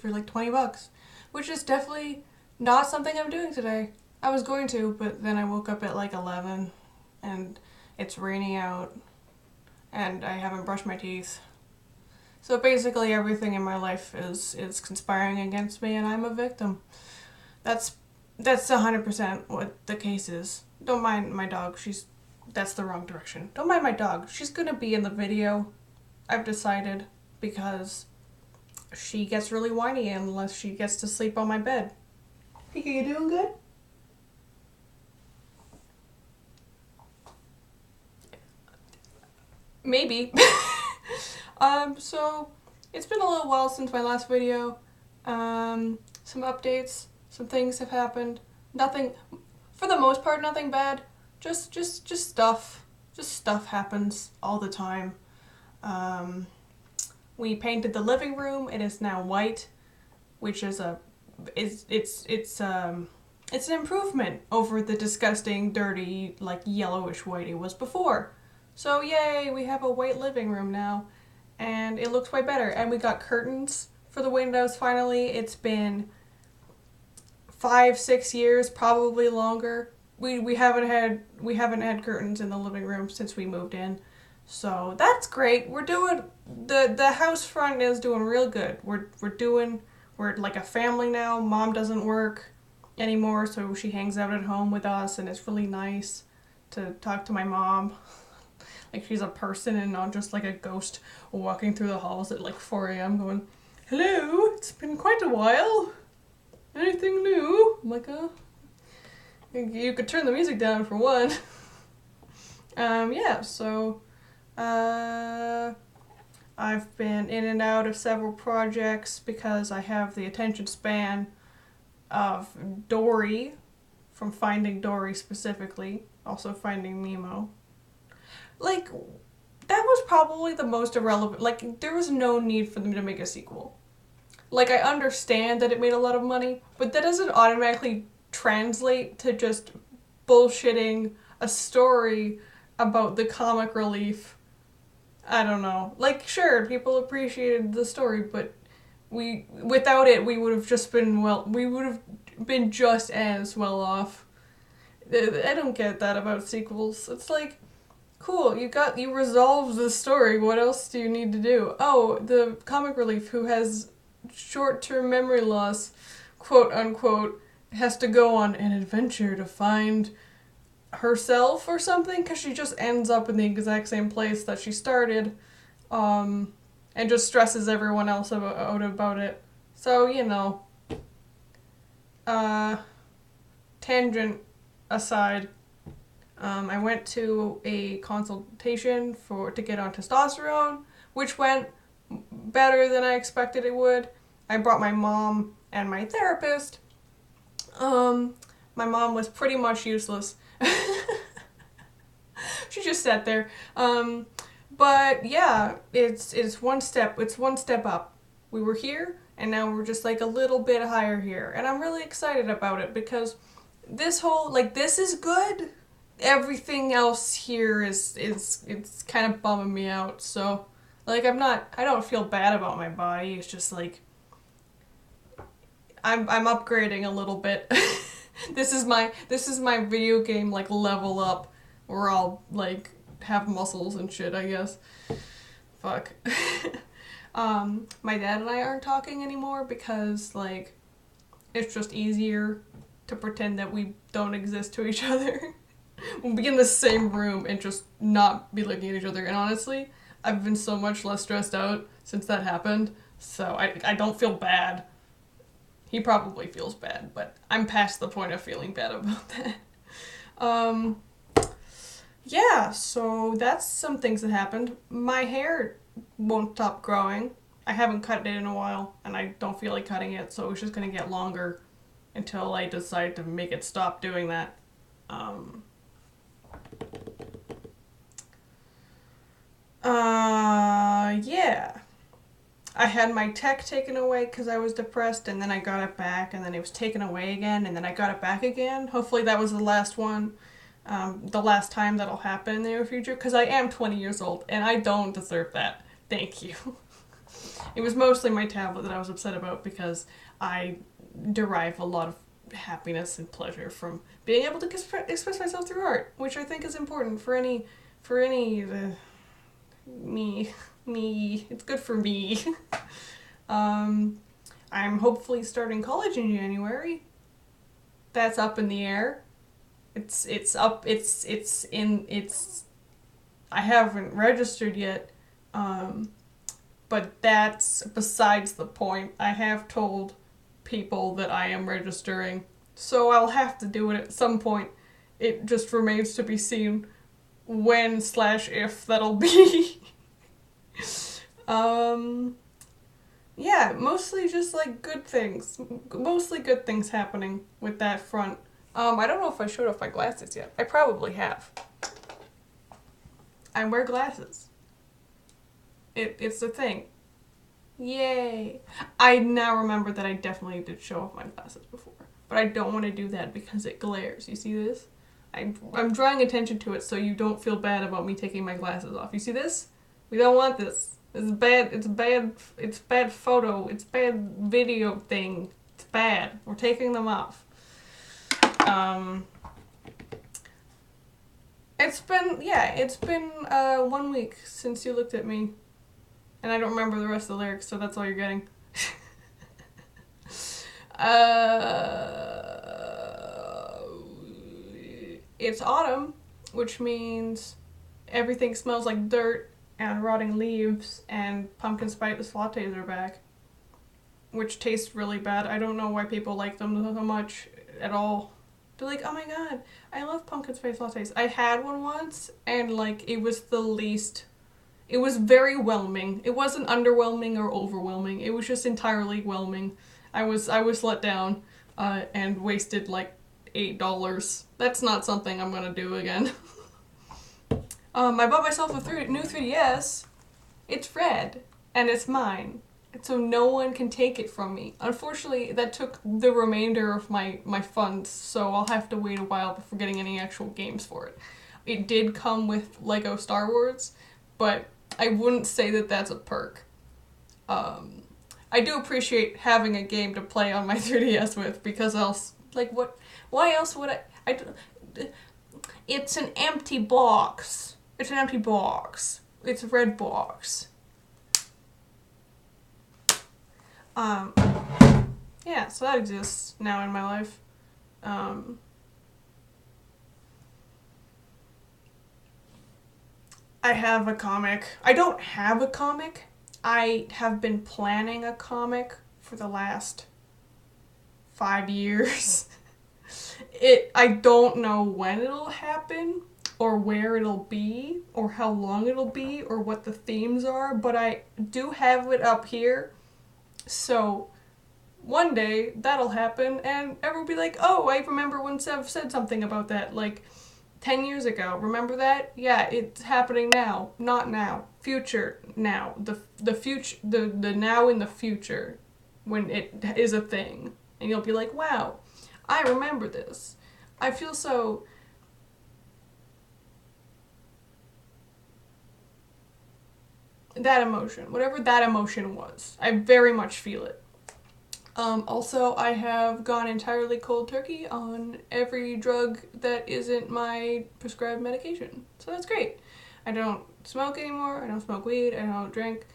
for like 20 bucks, which is definitely not something I'm doing today. I was going to, but then I woke up at like 11 and it's raining out and I haven't brushed my teeth. So basically everything in my life is conspiring against me and I'm a victim. That's 100% what the case is. Don't mind my dog. That's the wrong direction. Don't mind my dog. She's gonna be in the video, I've decided, because she gets really whiny unless she gets to sleep on my bed. Pika, you doing good? Maybe. So it's been a little while since my last video. Some updates, some things have happened. Nothing, for the most part, nothing bad. Just stuff. Just stuff happens all the time. We painted the living room. It is now white, which is it's an improvement over the disgusting, dirty, like yellowish white it was before. So yay, we have a white living room now, and it looks way better. And we got curtains for the windows finally. It's been 5-6 years, probably longer. We haven't had curtains in the living room since we moved in. So that's great. We're doing the house front is doing real good. We're like a family now. Mom doesn't work anymore, so she hangs out at home with us, and it's really nice to talk to my mom. Like she's a person and not just like a ghost walking through the halls at like 4 a.m. going, "Hello, it's been quite a while. Anything new?" I'm like, you could turn the music down for one. Yeah, so I've been in and out of several projects because I have the attention span of Dory, from Finding Dory specifically, also Finding Nemo. Like, that was probably the most irrelevant. Like, there was no need for them to make a sequel. Like, I understand that it made a lot of money, but that doesn't automatically translate to just bullshitting a story about the comic relief. I don't know. Like, sure, people appreciated the story, but without it, we would have been just as well off. I don't get that about sequels. It's like, cool, you resolved the story, what else do you need to do? Oh, the comic relief who has short-term memory loss, quote unquote, has to go on an adventure to find herself or something, because she just ends up in the exact same place that she started, and just stresses everyone else out about it. So, you know, tangent aside, I went to a consultation to get on testosterone, which went better than I expected it would. I brought my mom and my therapist. My mom was pretty much useless. She just sat there. But yeah, it's one step up. We were here, and now we're just like a little bit higher here. And I'm really excited about it because this is good. Everything else here it's kind of bumming me out. So, like, I don't feel bad about my body. It's just like I'm upgrading a little bit. This is my video game like level up, where I'll like have muscles and shit, I guess. Fuck. My dad and I aren't talking anymore because like it's just easier to pretend that we don't exist to each other. We'll be in the same room and just not be looking at each other. And honestly, I've been so much less stressed out since that happened, so I don't feel bad. He probably feels bad, but I'm past the point of feeling bad about that. Yeah, so that's some things that happened. My hair won't stop growing. I haven't cut it in a while, and I don't feel like cutting it, so it's just gonna get longer until I decide to make it stop doing that. Yeah. I had my tech taken away because I was depressed, and then I got it back, and then it was taken away again, and then I got it back again. Hopefully that was the last one, the last time that'll happen in the near future, because I am 20 years old, and I don't deserve that. Thank you. It was mostly my tablet that I was upset about because I derive a lot of happiness and pleasure from being able to express myself through art, which I think is important for any me. It's good for me. I'm hopefully starting college in January. That's up in the air. It's up. I haven't registered yet. But that's besides the point. I have told people that I am registering, so I'll have to do it at some point. It just remains to be seen when/if that'll be. Yeah, mostly just like good things. Mostly good things happening with that front. I don't know if I showed off my glasses yet. I probably have. I wear glasses. It's a thing. Yay. I now remember that I definitely did show off my glasses before. But I don't want to do that because it glares. You see this? I'm drawing attention to it so you don't feel bad about me taking my glasses off. You see this? We don't want this. It's bad. It's bad. It's bad photo. It's bad video thing. It's bad. We're taking them off. It's been 1 week since you looked at me. And I don't remember the rest of the lyrics, so that's all you're getting. It's autumn, which means everything smells like dirt and rotting leaves, and pumpkin spice lattes are back, which taste really bad. I don't know why people like them so much at all. They're like, oh my god, I love pumpkin spice lattes. I had one once, and like, it was very whelming. It wasn't underwhelming or overwhelming. It was just entirely whelming. I was let down, and wasted like $8. That's not something I'm gonna do again. I bought myself a new 3DS. It's red, and it's mine. And so no one can take it from me. Unfortunately, that took the remainder of my funds, so I'll have to wait a while before getting any actual games for it. It did come with Lego Star Wars, but I wouldn't say that that's a perk. I do appreciate having a game to play on my 3DS with, because else, like, what? Why else would it's an empty box. It's an empty box. It's a red box. Yeah, so that exists now in my life. I have a comic. I don't have a comic. I have been planning a comic for the last 5 years. I don't know when it'll happen, or where it'll be, or how long it'll be, or what the themes are, but I do have it up here. So one day that'll happen, and everyone will be like, oh, I remember when Sev said something about that, like 10 years ago. Remember that? Yeah, it's happening now. Not now. Future now. The future, the now in the future, when it is a thing. And you'll be like, wow, I remember this. I feel so... that emotion. Whatever that emotion was. I very much feel it. Also, I have gone entirely cold turkey on every drug that isn't my prescribed medication. So that's great. I don't smoke anymore. I don't smoke weed. I don't drink.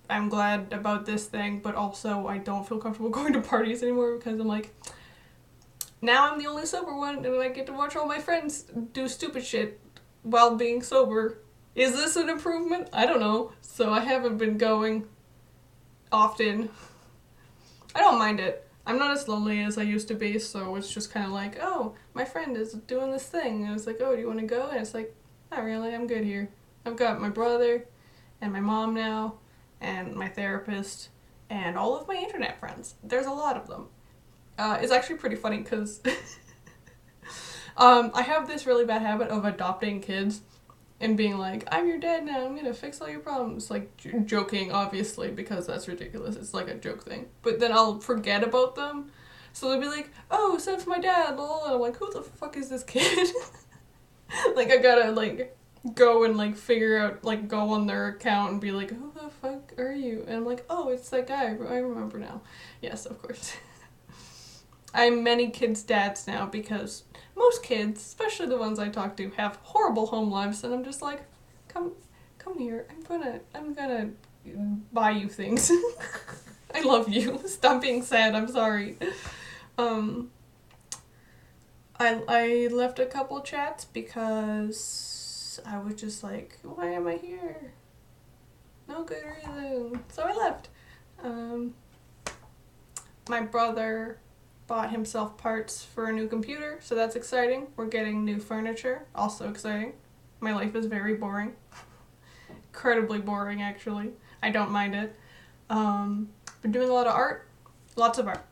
I'm glad about this thing, but also I don't feel comfortable going to parties anymore, because I'm like, now I'm the only sober one, and I get to watch all my friends do stupid shit while being sober. Is this an improvement? I don't know. So I haven't been going often. I don't mind it. I'm not as lonely as I used to be, so it's just kind of like, oh, my friend is doing this thing. And it's like, oh, do you want to go? And it's like, not really, I'm good here. I've got my brother, and my mom now, and my therapist, and all of my internet friends. There's a lot of them. It's actually pretty funny, because I have this really bad habit of adopting kids and being like, I'm your dad now, I'm gonna fix all your problems. Like, joking, obviously, because that's ridiculous. It's like a joke thing. But then I'll forget about them. So they'll be like, oh, Seb's my dad, lol. And I'm like, who the fuck is this kid? Like, I gotta, like, go and like figure out, like go on their account and be like, who the fuck are you? And I'm like, oh, it's that guy. I remember now. Yes, of course. I'm many kids' dads now because most kids, especially the ones I talk to, have horrible home lives, and I'm just like, come here. I'm gonna buy you things. I love you. Stop being sad. I'm sorry. I left a couple chats because I was just like, why am I here? No good reason. So I left. My brother bought himself parts for a new computer, so that's exciting. We're getting new furniture, also exciting. My life is very boring. Incredibly boring, actually. I don't mind it. Been doing a lot of art. Lots of art.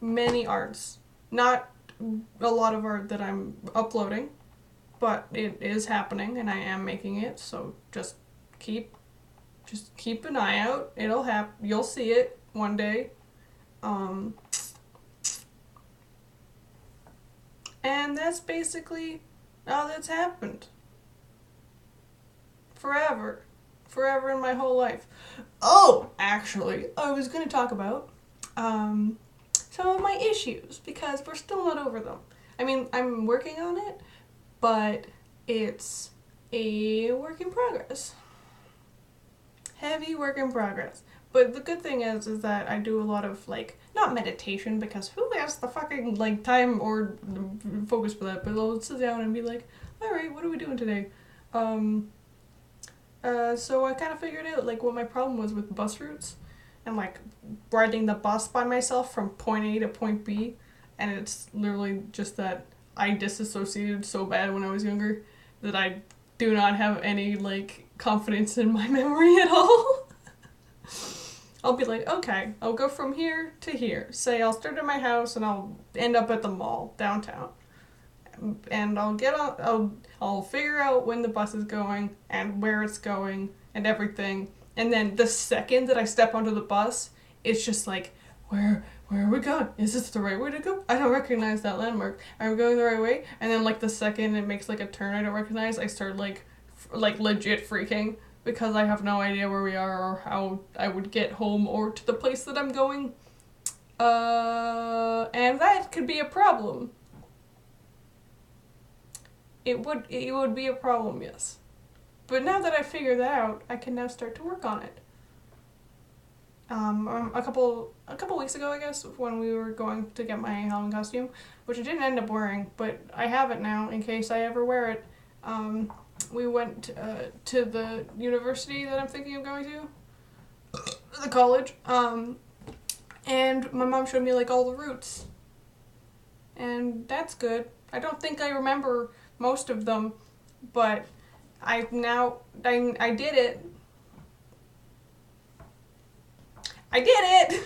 Many arts. Not a lot of art that I'm uploading, but it is happening and I am making it, so just keep an eye out. It'll happen. You'll see it one day. And that's basically all that's happened. Forever in my whole life. Oh, actually, I was going to talk about some of my issues because we're still not over them. I mean, I'm working on it, but it's a work in progress. Heavy work in progress. But the good thing is that I do a lot of, like, not meditation, because who has the fucking, like, time or focus for that, but I'll sit down and be like, alright, what are we doing today? So I kind of figured out, like, what my problem was with bus routes, and, like, riding the bus by myself from point A to point B, and it's literally just that I disassociated so bad when I was younger that I do not have any, like, confidence in my memory at all. I'll be like, okay, I'll go from here to here. Say I'll start at my house and I'll end up at the mall downtown. And I'll figure out when the bus is going and where it's going and everything. And then the second that I step onto the bus, it's just like, where are we going? Is this the right way to go? I don't recognize that landmark. Are we going the right way? And then like the second it makes like a turn I don't recognize, I start like legit freaking because I have no idea where we are or how I would get home or to the place that I'm going. And that could be a problem. It would be a problem, yes. But now that I figured that out, I can now start to work on it. A couple weeks ago, I guess, when we were going to get my Halloween costume, which I didn't end up wearing, but I have it now in case I ever wear it. We went to the university that I'm thinking of going to, the college, and my mom showed me like all the routes, and that's good. I don't think I remember most of them, but I did it. I did it!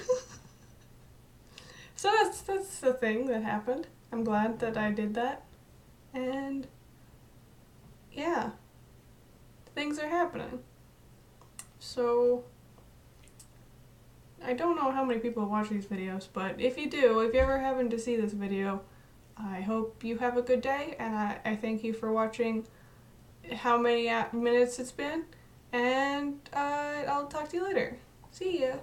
So that's the thing that happened. I'm glad that I did that. And yeah, things are happening. So I don't know how many people watch these videos, but if you do, if you ever happen to see this video, I hope you have a good day, and I thank you for watching how many minutes it's been, and I'll talk to you later. See ya!